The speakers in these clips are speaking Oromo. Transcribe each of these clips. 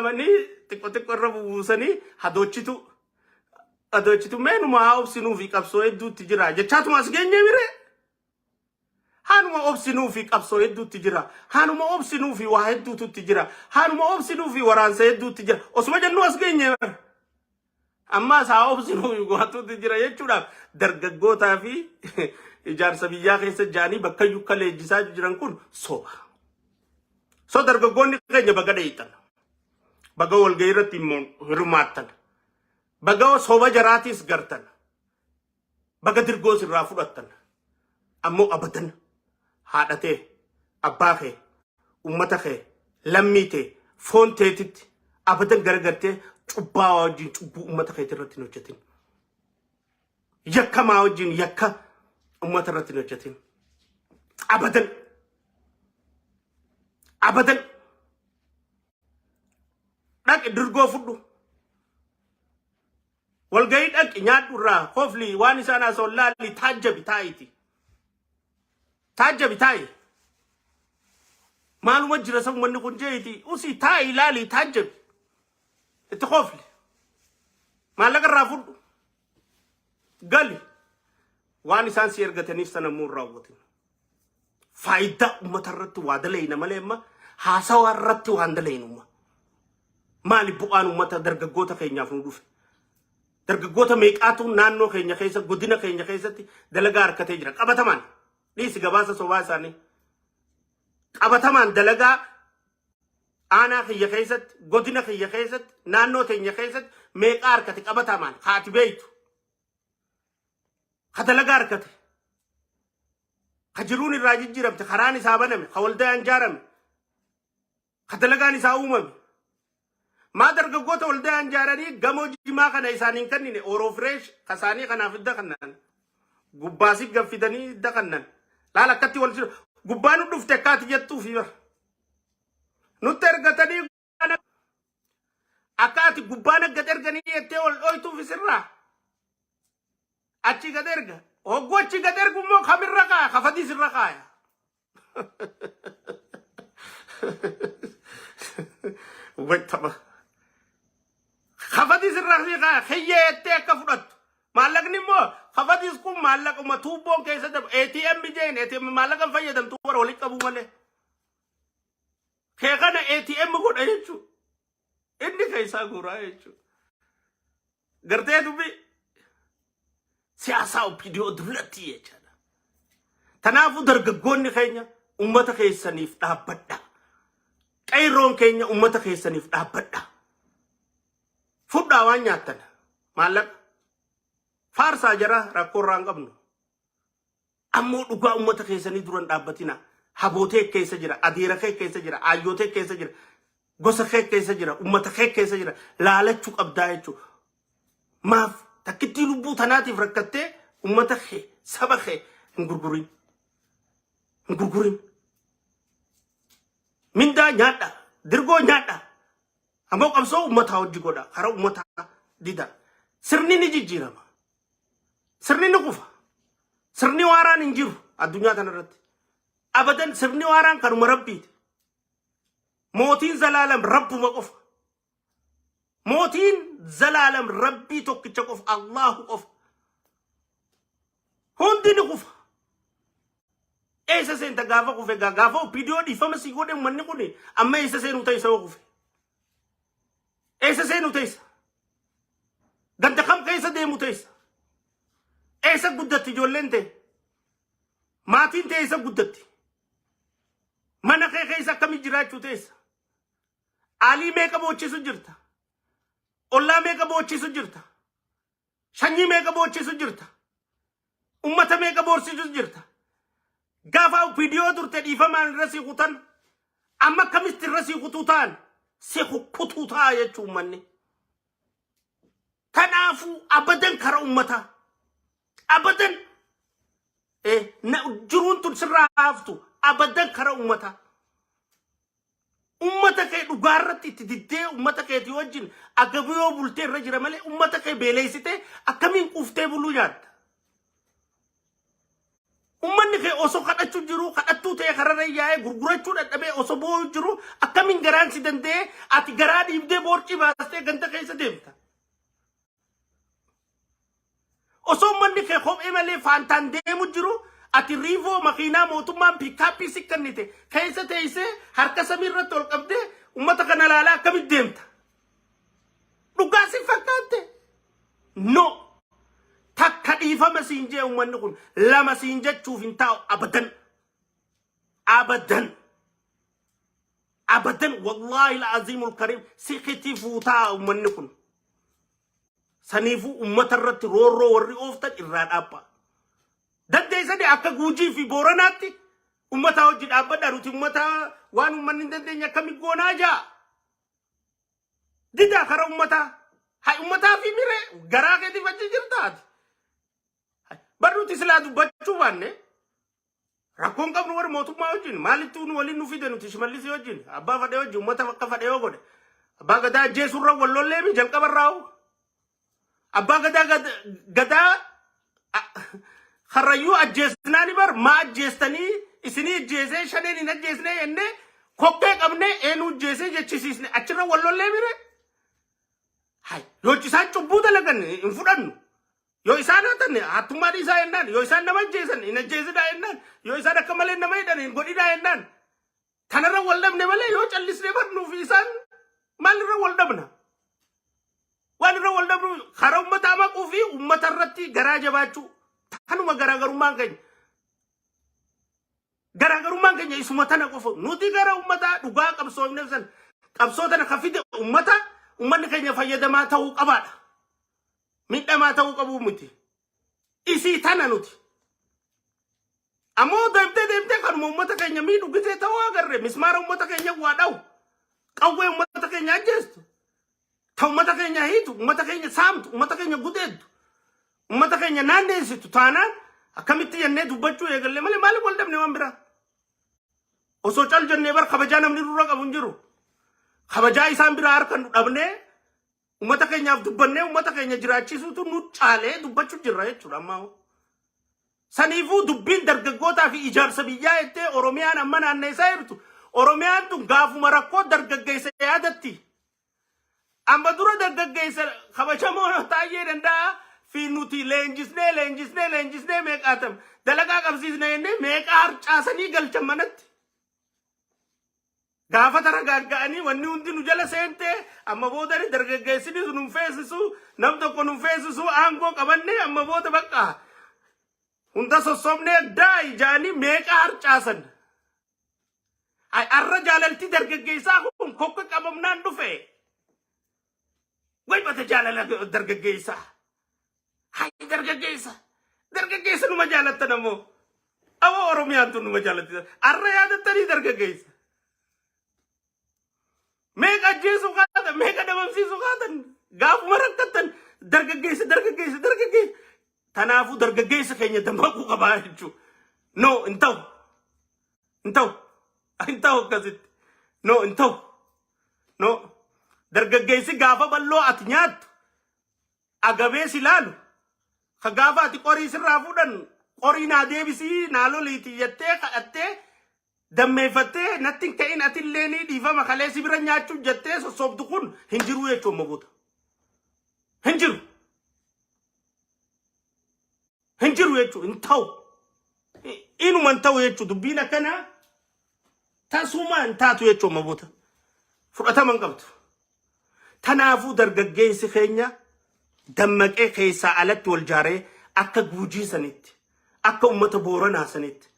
mani xiqqoo irra buusanii adochitu meenuma obsinuu fi qabsoo hedduutti jira jechaatuma as geenye mire hanuma obsinuu fi qabsoo hedduutti jira hanuma obsinuu fi waa hedduutti jira hanuma obsinuu fi waraansa hedduutti jira osuma jennu as geenye amma saa obsinuu fi waatuutti jira jechuudha dargaggootaa fi ijaarsa biyyaa keessa jaanii bakka yukka leenjisaa jiran kun soba so dargaggoonni keenya baga dheeytan baga walgahii irratti hirmaattan baga soba jaraatis gartan baga dirgoos irraa fudhattan ammoo abadan haadhatee abbaa kee ummata kee lammii tee foon teetitti abadan garagartee cubbaa wajjin cubbuu ummata keetii irratti hin hojjetin yakka maa wajjin yakka ummata irratti hin hojjetin abadan dhaqi dirgoo fudhu walgahii dhaqi nyaadhu irraa hofli waan isaan haasa'u laalli taajjabi taa'i maaluma jira sabu manni kun jeeti usii taa'i laali taajjabi itti hofli maallaqa irraa fudhu gali waan isaan si ergataniif sana immoo raawwatin faayidaa ummata irratti waa dalayna malee amma haasawaa irratti waan dalaynuma maali bu'aan ummata dargaggoota keenyaaf nu dhufe dargaggoota meeqaatu naannoo keenya keessa godina keenya keessatti dalagaa harkatee jira qabatamaan dhiisi gabaasa sobaa isaanii qabatamaan dalagaa aanaa kiyya keessatti godina kiyya keessatti naannoo teenya keessatti meeqaa harkate qabatamaan haati beeytu ha dalagaa harkate ha jiruun irraa jijjiiramte karaan isaa baname ha waldaan jaarame ha dalagaan isaa uumame maa dargaggoota waldaan jaaranii gamoo jimaa kana isaaniin kannine oroo fresh kasaanii kanaaf idda kannan gubbaasii gaffidanii idda kannan laala akkatti wal jira gubbaan dhufte akkaati jettuu fi bar nutti ergatanii akkaati gubbaan aggat erganii jettee ol dhoytuuf isirraa achi gad erga hoggoo achi gad ergu immoo kamirra kaaya kafadiis irra kaaya wattaba kafadiis irra kaaya khiyyee jettee akka fudhattu maallaqni immoo kafadiis kun maallaquma tuubboon keessa dabu ATM bijeen ATM maallaqan fayyadamtu warra walitti qabu malee kee kana ATM godha jechuu inni keessaa guuraa jechuu gartee dubbi siyaasaa opidiyoo dullatti jechaadha tanaafu dargaggoonni keenya ummata keessaniif dhaabbadha qeerroon keenya ummata keessaniif dhaabbadha fudhaa waan nyaattan maallaqa faarsaa jara rakkoorraan qabnu ammoo dhugaa ummata keessanii duran dhaabbatina habootee keessa jira adeera kee keessa jira ayyootee keessa jira gosa kee keessa jira ummata kee keessa jira laalachuu qabdaa jechuu maaf takkitti lubbuu tanaatiif rakkattee ummata kee saba kee hin gurgurin mindaa nyaadha dirgoo nyaadha ammoo qabsoo ummataa hojii godha karaa ummataa dida sirni ni jijjiirama sirni ni kufa sirni waaraan hin jiru addunyaa tanarratti abadan sirni waaraan kanuma rabbiiti mootiin zalaalam rabbuma qofa mootiin zalaalam rabbii tokkicha qofa allahu qofa hundi ni kufa eessa seenta gaafa kufe gaafa opidiyoo dhiifama si godhe manni kun amma eessa seenuu ta'isa yoo kufe eessa seenuu ta'isa ganda kam keessa deemu ta'isa eessa guddatti ijoolleen ta'e maatiin ta'e eessa guddatti mana kee keessa akkamii jiraachuu ta'isa aalii meeqa boochisu jirta ollaa meeqa boochisu jirta shanyii meeqa boochisu jirta ummata meeqa boorsisu jirta gaafa opidiyoo turte dhiifamaan irra si kutan amma akkamitti irra si kutuu ta'an si kutuu ta'a jechuu ummanni kanaafuu abadan kara ummataa abadan jiruun tun sirraa haftu abadan kara ummataa ummata kee dhugaarratti itti diddee ummata keetii wajjin agabiyoo bultee irra jira malee ummata kee beeleessitee akkamiin quuftee buluu nyaadda ummanni kee osoo kadhachuu jiru kadhattuu ta'e kararra yaa'ee gurgurachuu dadhabee osoo boo'u jiru akkamiin garaan si danda'e ati garaa dhiibdee boorcii baastee ganda keessa deemta. Osoo ummanni kee kophee malee faantaan deemu jiru ati riivoo makiinaa mootummaan piikaappii si kennite keessa teessee harka samii irratti ol qabdee ummata kana laalaa akkamitti deemta. Dhugaa si fakkaatte? No. Takka dhiifama siin jee ummanni kun lama siin jechuuf hin taa'u abadan. Abadan. Abadan wallahi al-azimul karim si khitiifuu ta'a ummanni kun. Saniifuu ummata irratti roorroo warri ooftan irraa dhaabba. Dandeessanii akka Guujii fi Booranaatti ummata hojii dhaabbadha nuti ummata waan ummanni hin dandeenye akkamitti goonaa jaa. Didaa kara ummata. Hai ummataa fi mire garaa keetiif achi jirtaati. Barnuti silaa dubbachuu baanne rakkoon qabnu warri mootummaa wajjin maalitti nu waliin nu fide nuti Shimallisii wajjin abbaa fadhee wajjin ummata akka fadhee yoo godhe abbaa gadaa ajjeesurra wallollee mi jalqabarraa'u abbaa gadaa harrayyuu ajjeesnaani bar maa ajjeestanii isinii ajjeesee shaneen hin ajjeesne jennee kokkee qabne eenyu ajjeesee jechisiisne achirra wallollee mire hai yoo isaan cubbuu dalagan hin fudhannu. Yo isaan hatan hatummaa isaa jennaan yoo isaan nama ajjeesan hin ajjeesidhaa jennaan yoo isaan akka malee nama hidhan hin godhidhaa jennaan tanarra wal dhabne malee yoo callisnee barnuuf isaan maalirra wal dhabna waalirra wal dhabnu karaa ummataa maquu fi ummata irratti garaa jabaachuu tanuma garaagarummaan keenya isuma tana qofa nuti gara ummataa dhugaa qabsoofne san qabsoo tana kafide ummanni keenya fayyadamaa ta'uu qabaadha. Midhamaa ta'uu qabu miti. Isii tana nuti. Ammoo deemtee kanuma ummata keenya miidhu gisee ta'uu agarre mismaara ummata keenya waa dha'u. Qawwee ummata keenya ajjeestu. Ta ummata keenya hiitu, ummata keenya saamtu, ummata keenya gudeeddu. Ummata keenya naanneessitu taanaan akkamitti jennee dubbachuu eegalle malee maaliif wal dhabne waan biraa. Osoo cal jennee bar kabajaa namni dura qabu hin jiru. Kabajaa isaan biraa harkan dhabnee ummata keenyaaf dubbannee ummata keenya jiraachisuutu nu caalee dubbachuu jirra jechuudha ammaa. Saniifuu dubbiin dargaggootaa fi ijaarsa biyyaa jettee Oromiyaan amma naanneessaa jirtu. Oromiyaan tun gaafuma rakkoo dargaggeessa yaadatti. Amma dura dargaggeessa kabajamoo taa'ee danda'a fi nuti leenjisnee meeqaatam dalagaa qabsiisnee jennee meeqaa harcaasanii galchan manatti. Gaafa taragaaga'anii wanni hundi nu jala seente amma booda dargaggeessini nu feesisu nam tokko nu feesisu aangoo qabanne amma booda bakka hunda sossobnee daa ijaanii meeqa harcaasan. Arra jaalalti dargaggeessaa kun kokka qabamnaan dhufe. Way bata jaalala dargaggeessaa. Hai dargaggeessa numa jaalattan ammoo. Awwa Oromiyaan tun numa jaalatti. Arra yaadattanii dargaggeessa. Meeqa ajjeesuu kaatan, meeqa dhabamsiisuu kaatan, gaafuma rakkatan dargaggeessa. Tanaafuu dargaggeessa keenya dammaquu qabaa jechuudha. No, hin ta'u akkasitti. No, hin ta'u. No, dargaggeessi gaafa bal'oo ati nyaattu, agabee si laalu, ka gaafa ati qorii sirraa fuudhan, qorii naa deebisii naa loliitii jettee kadhattee dammeeffattee natti hin ka'in ati illee ni dhiifama kalee si bira nyaachuuf jettee sossobdu kun hin jiru jechuudha maboota. Hin jiru jechuudha hin ta'u. Inuma hin ta'u jechuudha dubbiin akkanaa tasuma hin taatu jechuudha maboota. Fudhatama hin qabdu. Tanaafuu dargaggeessi keenya dammaqee keessaa alatti wal jaaree akka Guujii sanitti akka ummata Booranaa sanitti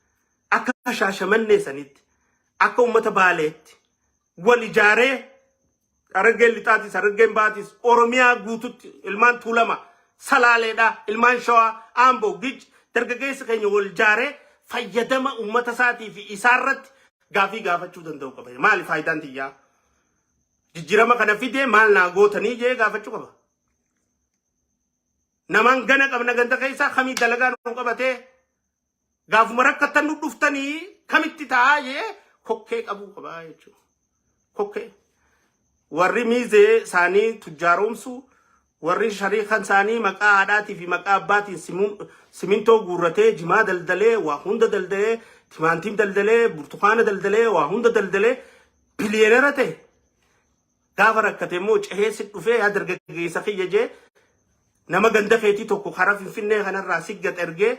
akka Shaashamannee sanitti akka ummata Baaleetti wal ijaaree Harargeen lixaatis Harargeen baatis Oromiyaa guututti ilmaan Tuulama Salaaleedha ilmaan Shawaa Amboo Gij dargaggeessi keenya wal ijaaree fayyadama ummata isaatii fi isaarratti gaafii gaafachuu danda'u qaba. Maali faayidaan tiyyaa? Jijjiirama kana fidee maal naa gootanii jee gaafachuu qaba. Namaan gana qabna ganda keessaa kamii dalagaa nu qabatee gaafuma rakkatan nu dhuftanii kamitti taa'aa jee kokkee qabuu qabaa jechuudha. Kokkee warri miizee isaanii tujjaaromsu warri shariikan isaanii maqaa haadhaatii fi maqaa abbaatiin simintoo guurratee jimaa daldalee waa hunda daldalee timaantiin daldalee burtukaana daldalee waa hunda daldalee biliyeneera ta'e gaafa rakkate immoo ceheessi dhufee yaa dargaggeessa kiyya jee nama ganda keetii tokko karaa Finfinnee kanarraa siggat ergee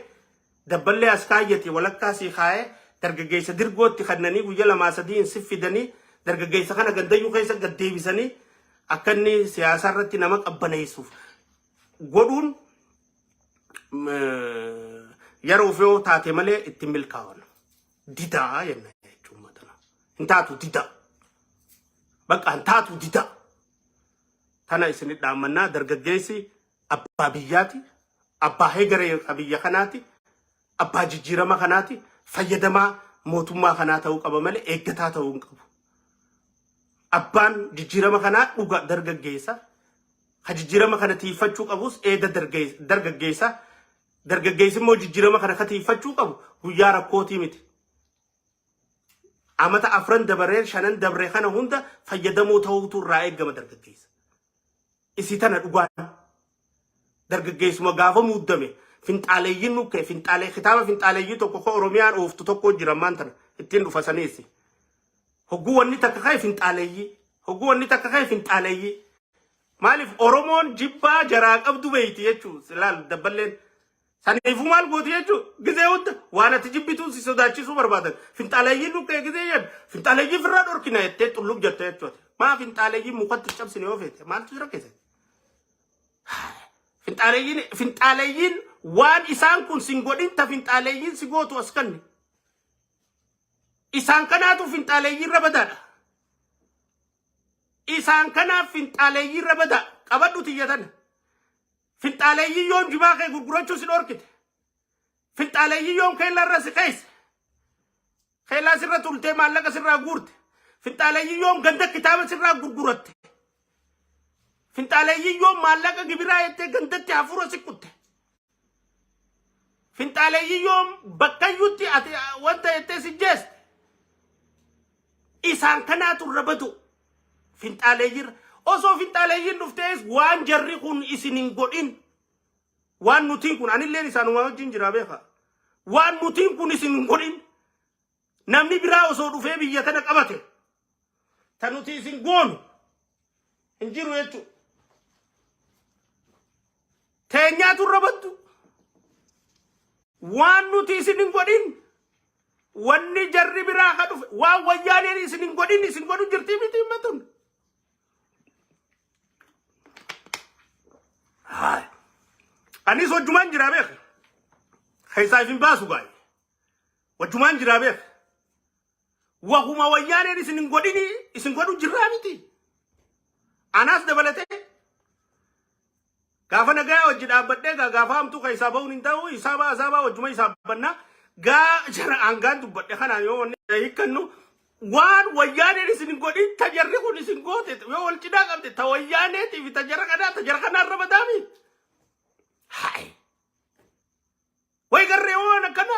dabballee as kaayyate walakkaa sii kaa'ee dargaggeessa dirgootti kannanii guyya lamaa sadii si fidanii dargaggeessa kana gandayyuu keessa gad deebisanii akka inni siyaasa irratti nama qabbaneessuuf godhuun yeroo fi taate malee itti milkaa'an didaa yenna jechuun matana hin taatu didaa bakka hin taatu didaa tana isin dhaamannaa dargaggeessi abbaa biyyaati abbaa heegaree biyya kanaati abbaa jijjiirama kanaati fayyadamaa mootummaa kanaa ta'uu qaba malee eeggataa ta'uu hin qabu. Abbaan jijjiirama kanaa dhuga dargaggeessa ha jijjiirama kana tiifachuu qabus eeda dargaggeessa dargaggeessi immoo jijjiirama kana ka tiifachuu qabu guyyaa rakkootii miti. Amata afran dabaree shanan dabree kana hunda fayyadamoo ta'uutu irraa eegama dargaggeessa. Isii tana dhugaan dargaggeessuma gaafa muuddame finxaaleeyyiin nukke finxaalee kitaaba finxaaleeyyii tokko ko Oromiyaan ooftu tokko jira maantana ittiin dhufa saneessi. Hoggu wanni takka ka'e finxaaleeyyii maaliif Oromoon jibbaa jaraa qabdu beeyti jechuun silaal dabballeen saniifuu maal gooti jechuun gizee hunda waan ati jibbituu si sodaachisuu barbaadan finxaaleeyyiin nukke gizee jedhu finxaaleeyyii firraa dhorkina jettee xullub jette jechuudha maa finxaaleeyyii mukatti cabsine yoo feete maaltu jira keessa finxaaleeyyiin waan isaan kun sin godhin ta finxaaleeyyiin si gootu as kanne isaan kanaatu finxaaleeyyiin rabadaadha. Isaan kanaaf finxaaleeyyiin rabadaa qabadhu tiyyatan. Finxaaleeyyii yoom jibaa kee gurgurachuu si dhorkite. Finxaaleeyyii yoom keellaa irra si keessa. Keellaa sirra tultee maallaqa sirraa guurte. Finxaaleeyyii yoom ganda kitaaba sirraa gurguratte. Finxaaleeyyii yoom maallaqa gibiraa jettee gandatti hafuura si kutte. Finxaaleeyyii yoom bakkayyutti ati wanta jettee si jeeste. Isaan kanaatu rabadu finxaaleeyyiirra osoo finxaaleeyyiin dhuftees waan jarri kun isin hin godhin waan nutiin kun anilleen isaanuma wajjin jira beeka waan nutiin kun isin hin godhin namni biraa osoo dhufee biyya tana qabate tan nuti isin goonu hin jiru jechuudha. Teenyaatu rabaddu waan nuti isin hin godhin wanni jarri biraa ka dhufe waan wayyaaneen isin hin godhin isin godhu jirtii miti himmatun. Anis wajjumaan jira beeka keessaa ifin baasu gaa'e wajjumaan jira beeka wahuma wayyaaneen isin hin godhini isin godhu jirraa miti. Anaas dabalatee gaafa nagaa wajji dhaabbadhee gaafa hamtuu keessaa ba'uun hin ta'u isaabaa wajjuma isaabannaa gaa jara angaan dubbadhe kanaan yoo wanni hiikkannu waan wayyaaneen isin godhin tajarri kun isin goote yoo wal cidhaa qabde ta wayyaaneetiif tajara kanaan rabadaami. Hai way garree waan akkana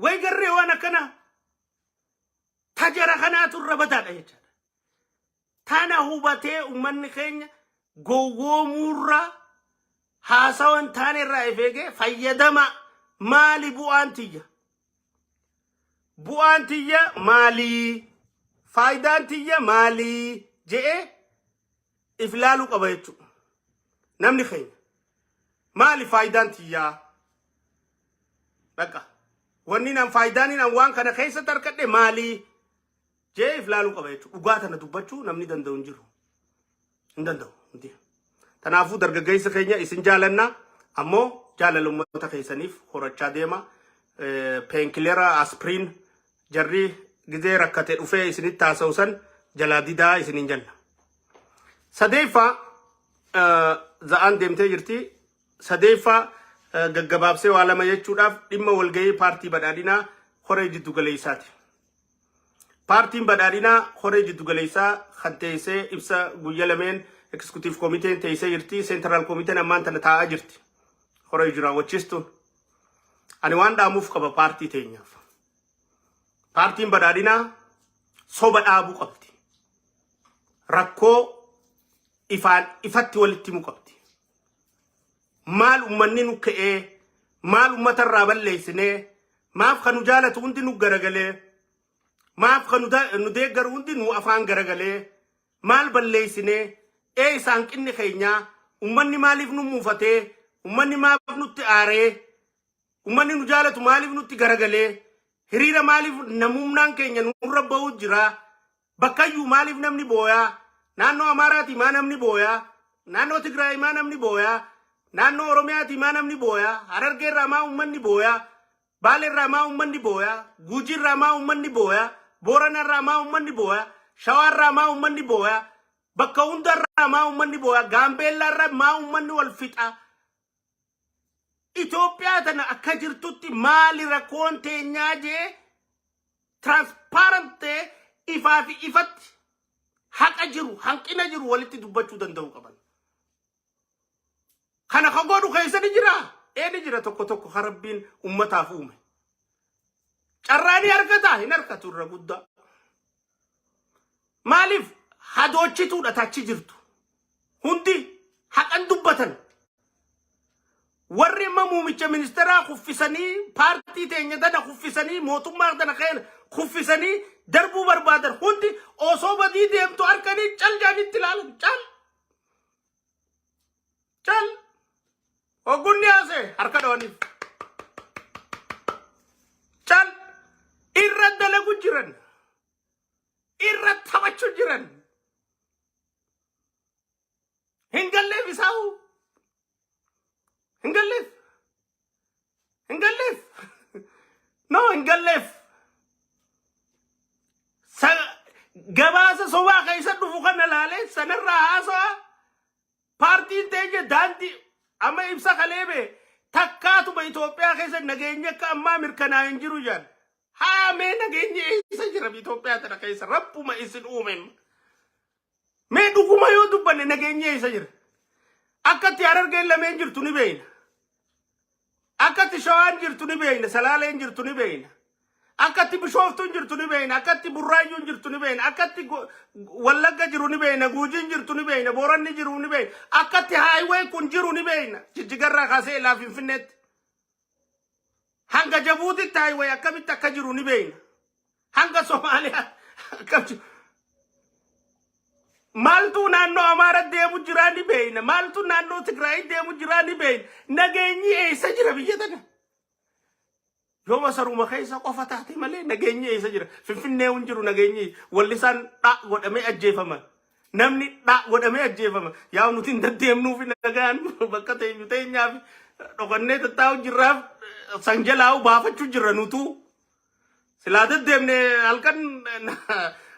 way garree waan akkana tajara kanaatu rabadaadha jechaadha. Tana hubatee ummanni keenya gowwoomurraa haasawan taane irraa ifeege fayyadama maali bu'aan tiyya maali faayidaan tiyya maali je'ee iflaaluu qaba jechuudha. Namni keenya maali faayidaan tiyyaa baqa wanni nan faayidaan nan waan kana keessatti argadhe maali je'ee iflaaluu qaba jechuudha. Dhugaa tana dubbachuu namni danda'u hin jiru hin danda'u. Tanaafuu dargaggeessa keenya isin jaalanna ammoo jaalala uummata keessaniif horachaa deema. Painkillera aspiriin jarri gizee rakkate dhufee isinitti haasa'u san jalaa didaa isinin janna. Sadeeffaa za'aan deemtee jirti. Sadeeffaa gaggabaabsee waa lama jechuudhaaf dhimma walgahii paartii badhaadhinaa horee jiddu galeessaati. Paartiin badhaadhinaa horee jiddu galeessaa kan teessee ibsa guyya lameen executive committee teessee jirti. Central committee ammaan tana taa'aa jirti. Horee jira wachistuun. Ani waan dhaamuuf qaba paartii teenyaaf. Paartiin badhaadhinaa soba dhaabuu qabdi. rakkoo ifatti walitti muqabdi. Maal ummanni nu ka'ee maal ummatarraa balleessinee maaf kan nu jaalatu hundi nu garagalee maaf kan nu deeggaru hundi nu afaan garagalee maal balleessinee isaan qinni keenyaa ummanni maaliif nu muufatee ummanni maaf nutti aaree ummanni nu jaalatu maaliif nutti garagalee hiriira maaliif namumnaan keenya nurra ba'uu jira bakkayyuu maaliif namni booyaa naannoo Amaaraati maa namni booyaa naannoo Tigraay maa namni booyaa naannoo Oromiyaati maa namni booyaa Harargeerraa maa ummanni booyaa Baaleerraa maa ummanni booyaa Gujiirraa maa ummanni booyaa Booranarraa maa ummanni booyaa Shawaarraa maa ummanni booyaa bakka hundarraa maa ummanni booyaa Gaambeellaarraa maa ummanni wal fixa. Itoophiyaa tana akka jirtutti maali rakkoon teenyaa jee transparent ifaa fi ifatti haqa jiru hanqina jiru walitti dubbachuu danda'u qaban. Kana kan godhu keessani jira eeni jira tokko harabbiin ummataaf uume. Carraani argata hin argatu irra guddaa. Maaliif hadoochituudha tachi jirtu hundi haqan dubbatan. Warri muumicha ministeeraa kuffisanii paartii teenya dana kuffisanii mootummaa dana keen kuffisanii darbuu barbaadan hundi osoo badii deemtu harkanii cal jaanitti ilaalan cal ogunni haase harka dhawaniif cal irra dalagu jiran irra taphachuu jiran hin galleef isaa'u Hingalif. No, hingalif. Gabaasa sobaa keessa dhufu kana laale sanarraa haasa'a paartiin teenya daandii amma ibsa kaleebe takkaatuma Itoophiyaa keessa nageenya akka ammaa mirkanaa hin jiru jaan. Haamee nageenya isa jira Itoophiyaa tana keessa rabbuma isin uumen. Mee dhuguma yoo dubbanne nageenya isa jira. Akkatti Harargeen lameen jirtu ni beeyna. Akkatti Shawaan jirtu ni beeyna. Salaaleen jirtu ni beeyna. Akkatti Bishooftuun jirtu ni beeyna. Akkatti Burraayyuun jirtu ni beeyna. Akkatti Wallagga jiru ni beeyna. Guujiin jirtu ni beeyna. Booranni jiru ni beeyna. Akkatti Haayiwee kun jiru ni beeyna. Jijjigarraa kaasee ilaa Finfinneetti. Hanga Jabuutitti Haayiwee akkamitti akka jiru ni beeyna. Hanga Somaaliyaa akkam jiru. Maaltu naannoo Amaara deemu jira ni beeyna. Maaltu naannoo Tigraay deemu jira ni beeyna. Nageenyi eessa jira biyya tana? Yoo masaruma keessa qofa taate malee nageenyi eessa jira? Finfinnee hin jiru nageenyi. Wallisaan dhaa godhamee ajjeefama. Namni dhaa godhamee ajjeefama. Yaa nuti hin deddeemnuuf nagaan bakka teenyaaf dhokannee tattaa'u jirraaf sanjalaa'u baafachuu jirra nutu. Silaa deddeemne halkan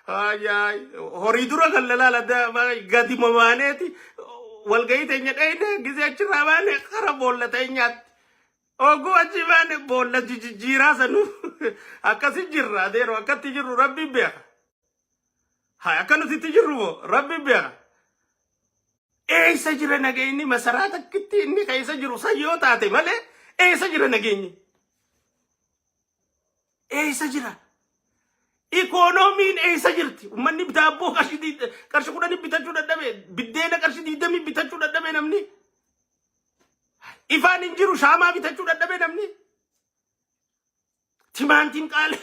horii dura kan lalaalada gadi mamaaneeti walgahii teenya dhayne gisee achirraa baane kara boolla teenyaatti. Oguu achi baane boolla jijjiiraa sanu akkasi jirra adeero akkatti jirru rabbiin beeka. Haa akka nutitti jirru moo rabbiin beeka. Eessa jira nageenyi masaraa takkitti inni keessa jiru sayyoo taate malee eessa jira nageenyi? Eessa jira? Ikoonomiin eessa jirti? Uummanni daabboo qarshii 10 bitachuu dadhabe, biddeena qarshii 20 bitachuu dadhabe namni. Ifaan hin jiru shaamaa bitachuu dadhabe namni. Timaantiin qaalee,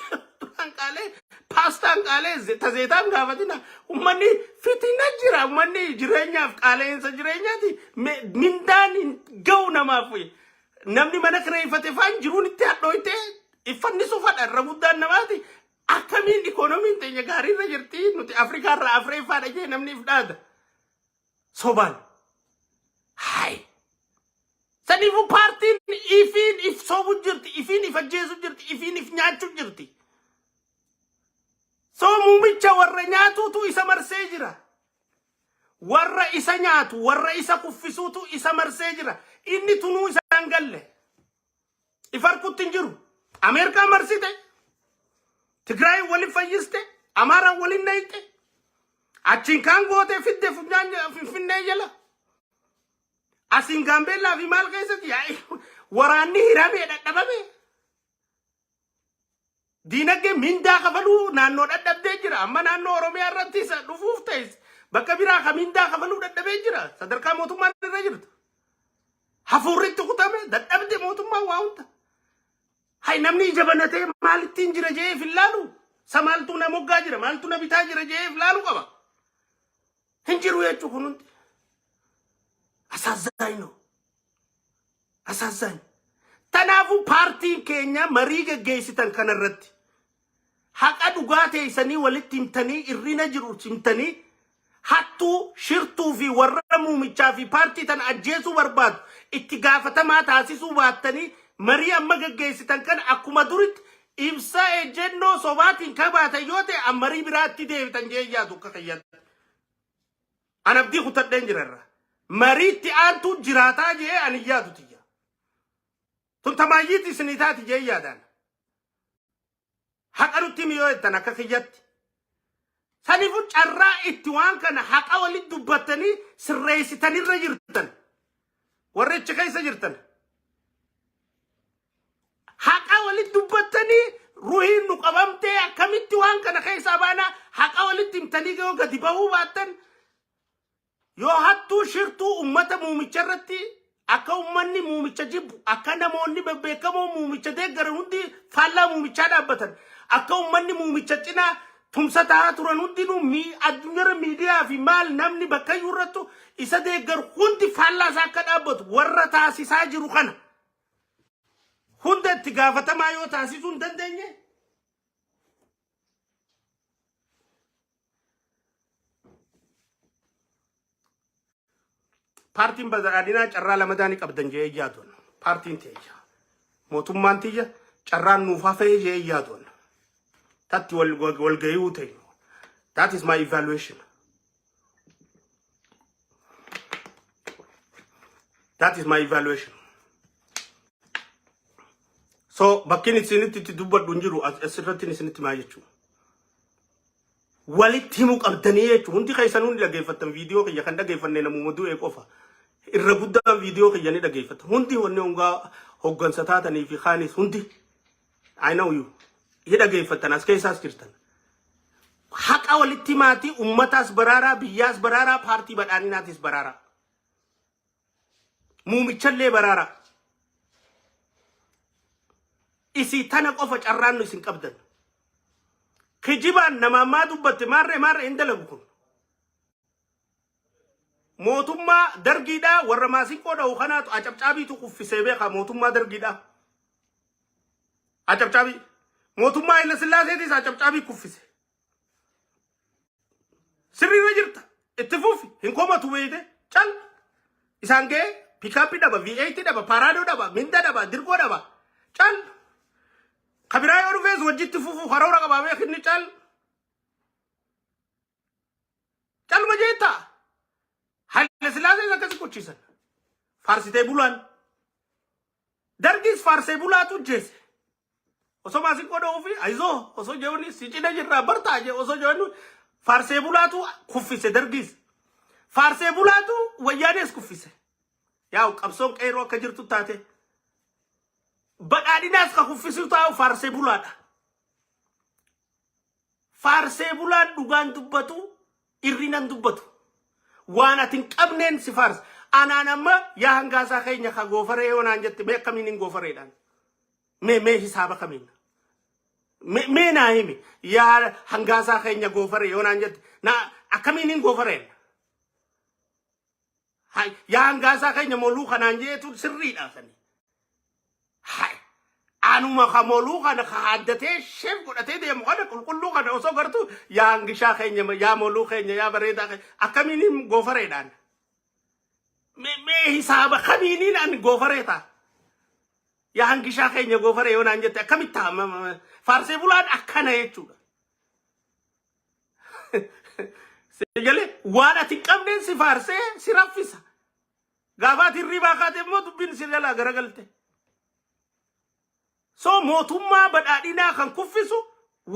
paastaan qaalee, tazeetaan gaafatina. Uummanni fitina jira. Uummanni jireenyaaf qaaleensa jireenyaati. Mindaan ga'u namaaf. Namni mana kireeffate faan jiruun itti hadhooyte iffanni sufadha irra guddaan namaati. Akkamiin ikoonomiin teenya gaariirra jirti nuti Afrikaarraa Afreeffaadha jee namni if dhaada. Sobaan. Hayi. Saniifuu paartiin ifiin if soobuu jirti, ifiin if ajjeesuu jirti, ifiin if nyaachuu jirti. Soo muumicha warra nyaatuutu isa marsee jira. Warra isa nyaatu, warra isa kuffisuutu isa marsee jira. Inni tunuu isaan galle. Ifarkutti hin jiru. Ameerikaa marsite. Tigraay wali fayyiste, Amaara wali nayte. Achiin kaan goote fidde Finfinnee jala. Asiin Gaambeellaa fi maal keessatti waraanni hiramee dadhabame. Diinagdee mindaa kafaluu naannoo dadhabdee jira. Amma naannoo Oromiyaa irratti isa dhufuuf ta'es bakka biraa kamindaa kafaluu dadhabee jira sadarkaa mootummaa irra jirtu hafuurritti kutame dadhabde mootummaa waa hunda hay namni jabanatee maalittiin jira jee filaalu samaaltu na moggaa jira maaltu na bitaa jira jee filaalu qaba hinjiru jechuu kunuuti asaazaan tanaafu paartiin keenya marii geggeessitan kanarratti haqa dhugaa teessanii walitti himtanii irrina jiru himtanii hattuu shirtuu fi warra muumichaa fi paartii tan ajjeesuu barbaadu itti gaafatamaa taasisuu baattanii marii amma geggeessitan kan akkuma duritti ibsa ejennoo sobaatiin kabaatan yoo ta'e marii biraatti deebitan jee yaadu akka kayyatti anabdii kutadheen jirarra mariitti aantu jiraataa jee ani yaadu tiyya tun tamaayyiitti isinitaati jee yaadaan haqa nutti miyoo jettan akka kiyyatti sanifu carraa itti waan kana haqa walitti dubbattanii sirreessitanirra jirtan warra achi keessa jirtan haqa walitti dubbattanii ruhiin nu qabamtee akkamitti waan kana keessaa baana haqa walitti himtanii yoo gadi bahuu baattan yoo hattuu shirtuu ummata muumicha irratti akka ummanni muumicha jibbu akka namoonni bebbeekamoo muumicha deeggaran hundi faallaa muumichaa dhaabbatan akka ummanni muumicha cinaa tumsa ta'aa turan hundinuu addunyaa miidiyaa fi maal namni bakka irrattu isa deeggaru hundi faallaa isaa akka dhaabbatu warra taasisaa jiru kana hunda itti gaafatamaa yoo taasisuu hin dandeenye paartiin badhaadhinaa carraa lamadaanii qabdan jee yaaduun paartiin teeyya mootummaan tiyya carraan nuuf hafee jee yaaduun tatti wal gayuu ta'e that is my evaluation so bakkin isinitti dubbadhu jiru asirratti isinitti maa jechuudha walitti himuu qabdanii jechuudha hundi keessan hundi dhageeffattan viidiyoo kiyya kan dhageeffanne namuma du'e qofa irra guddaan viidiyoo kiyya ni dhageeffattan hundi wanne hungaa hoggansa taatanii fi kaanis hundi I know you hi dhageeffattan as keessaas jirtan haqa walitti maatii ummataas baraaraa biyyaas baraaraa paartii badhaadhinaatis baraaraa muumichallee baraaraa isi tana qofa carraan nu isin qabdan kijibaan namammaa dubbatte maarree indalagu kun mootummaa dargiidhaa warra maasinqoo dha'u kanaatu acabcaabiitu kuffisee beekaa mootummaa dargiidhaa acabcaabii mootummaa Haile Sillaaseetis acabcaabii kuffise sirriirra jirta itti fufi hin komatu beeyte cal isaan ga'e piikaappii dhaba V8 dhaba paraadoo dhaba minda dhaba dirqoo dhaba cal kabiraa yoo dhufees wajjitti fufu karoora qabaabee kinni calma jeetta Haile Sillaasees akkasi qochiisan faarsitee bulaan dargis faarsee bulaatu jeese osoo maasinqoo dha'uu fi ayizoo osoo jeewni si cina jirraa bartaa jee osoo jeewni faarsee bulaatu kuffise dargis faarsee bulaatu wayyaanees kuffise yaa qabsoon qeeroo akka jirtu taate badhaadhinaas ka kuffisiu taa'u faarsee bulaadha faarsee bulaan dhugaan dubbatu irrinan dubbatu waan atin qabneen si faarsa anaan amma yaa hangaasaa keenya ka goofaree yoonaan jette mee akkamiin hin goofareedhaan mee hisaaba kamiin mee naa himi yaa hangaasaa keenya goofaree yoonaan jette na akkamiin hin goofareen yaa hangaasaa keenya moluu kanaan jeetu sirriidha sanii anuma kamoluu kana kaaddatee sheef godhatee deemu kana qulqulluu kana osoo gartu yaa hangishaa keenya yaa moluu keenya yaa bareedaa keenya akkamiin hin goofareedhaan mee hisaaba kamiiniin an goofareeta yaa hangishaa keenya goofaree yoonaan jette akkamitti faarsee bulaan akkana jechuudha Sejale waan ati qabneen si faarsee si raffisa gaafaati hirribaa kaatee immoo dubbiin si jalaa garagalte so mootummaa badhaadhinaa kan kuffisu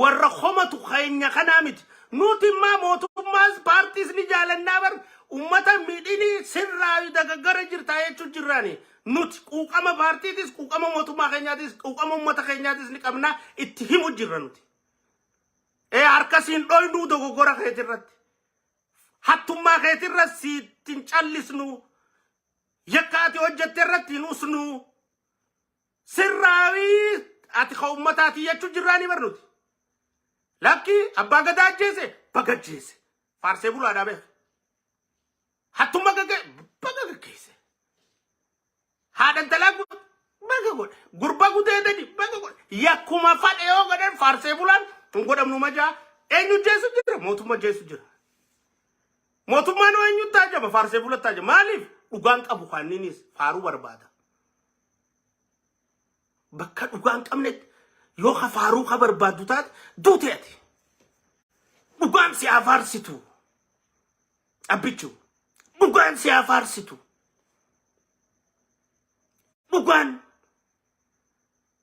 warra komatu keenya kanaa miti nuti immoo mootummaas paartiis ni jaalannaa bar ummata miidhini sirraa dagaggara jirtaa jechuun jirraani nuti quuqama paartiitis quuqama mootummaa keenyaatis quuqama ummata keenyaatis ni qabnaa itti himu jirra nuti harkasiin dhoynuu dogoggora keetirratti hattummaa keetirra siittin callisnu yakkaati hojjette irratti nusnu sirraawi ati khawmataati yachu jirani barnuti lakki abba gadaa jeese bagajeese farse bula dabe hattummaa bagageese hadan talagu bagagod gurba gudedani bagagod yakuma fade yo gaden farse bulan ngodam nu maja enyu jesu jira motuma jesu jira motuma no enyu taja ba farse bulat taja malif ugan qabu khaninis faru barbada bakka ugan qamnet yo khafaru khabar badutat duteti ugan si afarsitu abichu ugan si afarsitu ugan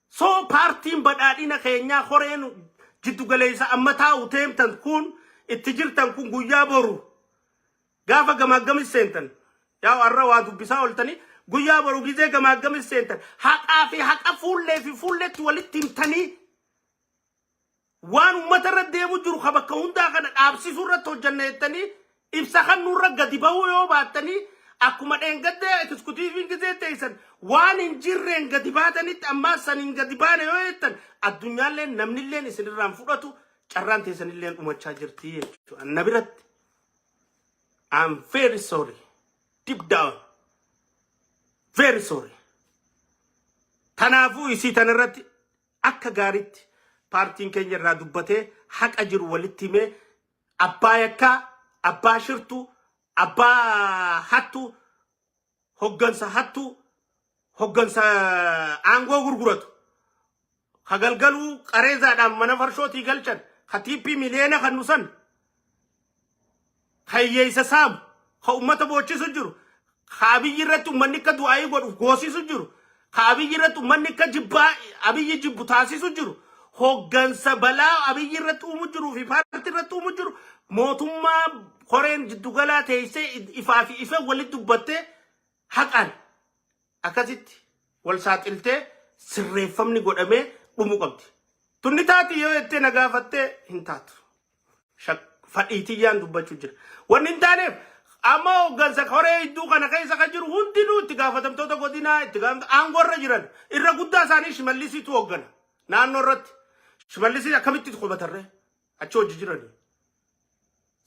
so partiin badhaadhina keenya horeen jiddu galeessa ammataa uteemtan kun itti jirtan kun guyyaa boru gaafa gamaggamis seentan yaa warra waa dubbisaa oltani guyyaa boru gizee gamaggamis seentan haqaa fi haqa fuulletti walitti himtanii waan ummata irra deemu jiru ka bakka hundaa kana dhaabsisuu irratti hojjanneettanii ibsa kan nurra gadi bahuu yoo baattanii akkuma dheengadde eksekuutiiviin gizee teessan waan hin jirreen gadi baatanitti ammaa saniin gadi baane yoo jettan addunyaallee namnilleen isinirraan fudhatu carraan teessanilleen dhumachaa jirti jechuudha. Anna biratti I'm very sorry deep down very sorry. Kanaafuu isii tanarratti akka gaariitti paartiin keenya irraa dubbatee haqa jiru walitti himee abbaa yakkaa abbaa shirtuu abba hattu hoggansa aango gurguratu hagalgalu qareezaadhaan mana farshootii galchan khatiipi miliyoona kan nusan hayyeessa saamu ha ummata boochisu jiru abiyyi irratti ummanni akka du'aayii godhu goosisu jiru abiyyi irratti ummanni akka jibbaa abiyyi jibbu taasisu jiru hoggansa balaa abiyyi irratti uumu jiru fi paartii irratti uumu jiru mootummaa koreen jiddugala teessee ifaa fi ifa walitti dubbattee haqaan akkasitti wal saaxiltee sirreeffamni godhamee dhumu qabdi. Tunni taati yoo jettee na gaafattee hin taatu. Fadhiitiyyaan dubbachuu jira. Wanni hin taaneef amma hoggansa koree iddoo kana keessa kan jiru hundinuu itti gaafatamtoota godinaa itti aangoo irra jiran irra guddaa isaanii Shimallisiitu hoggana. Naannoo irratti Shimallisii akkamitti qubatarree achi hojii jiranii.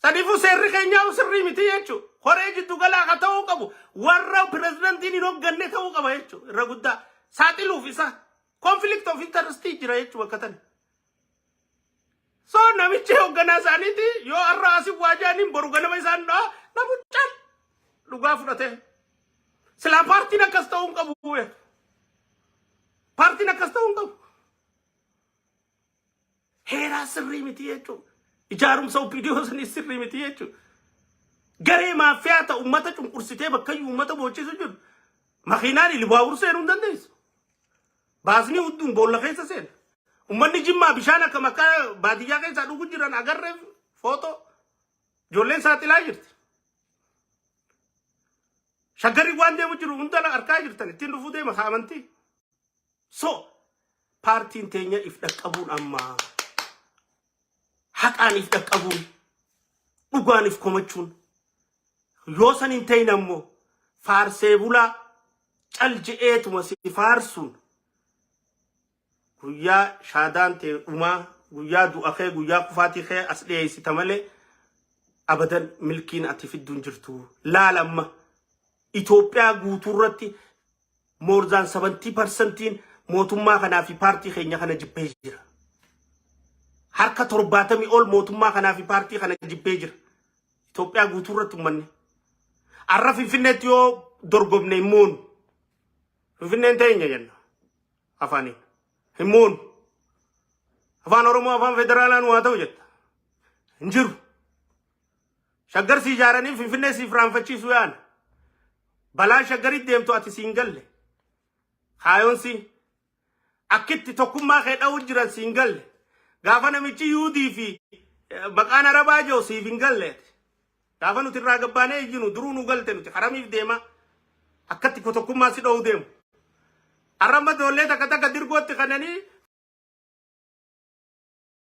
Sadifu serri keenya usirri miti jechu koree jiddugala ka ta'uu qabu warra pirezidantiin hin hogganne ta'uu qaba jechu irra guddaa saaxiluuf isa conflict of interest jira jechu bakka tan so namichi hogganaa isaaniiti yoo arra asii waajaaniin boru ganama isaan namuchaan dhugaa fudhate silaa paartiin akkas ta'uu qabu paartiin akkas ta'uu qabu heeraa sirrii miti jechu ijaarumsa OPDO san sirrii miti jechuudha. Garee maafiyaa ta'u ummata cunqursitee bakka ummata boochisu jiru. Makiinaan Ilbaabur seenuu hin dandeessu. Baasni hudduun boolla keessa seena. Ummanni Jimmaa bishaan akka makkaa baadiyyaa keessaa dhuguu jiran agarree footoo ijoolleen saaxilaa jirti. Shaggarri waan deemu jiru hunda harkaa jirtan ittiin dhufuu deema amantii. So paartiin teenya if dhaqqabuun ammaa. Haqaaniif dhaqqabuun dhugaaniif komachuun yoo san hin ta'in ammoo faarsee bulaa calji'eetuma si faarsuun guyyaa shaadaan ta'e dhumaa guyyaa du'a kee guyyaa kufaatii kee as dhiyeessita malee abadan milkiin ati fidduun jirtu laalamma Itoophiyaa guutuurratti more than 70% mootummaa kanaa fi paartii keenya kana jibbee jira. Harka 70 ol mootummaa kanaa fi paartii kana jibbee jira. Itoophiyaa guutuurratti ummanni. Arra Finfinneetti yoo dorgomne himmuun. Finfinneen teenya jenna. Afaaniin. Himmuun. Afaan Oromoo afaan federaalaan waa ta'u jetta. Hin jiru. Shaggar si ijaaranii Finfinnee siif raanfachiisuu yaana. Balaan shaggaritti deemtu ati siin galle. Haayoon si akkitti tokkummaa kee dha'uu jiran siin galle. Gaafa namichi Yuudii fi maqaan Arabaa joo siif hin galleeti. Gaafa nuti irraa gabbaanee iyyinu duruu nu galte nuti haramiif deema. Akkatti tokkummaa si dha'uu deemu. Arramba doollee takka takka dirgootti kananii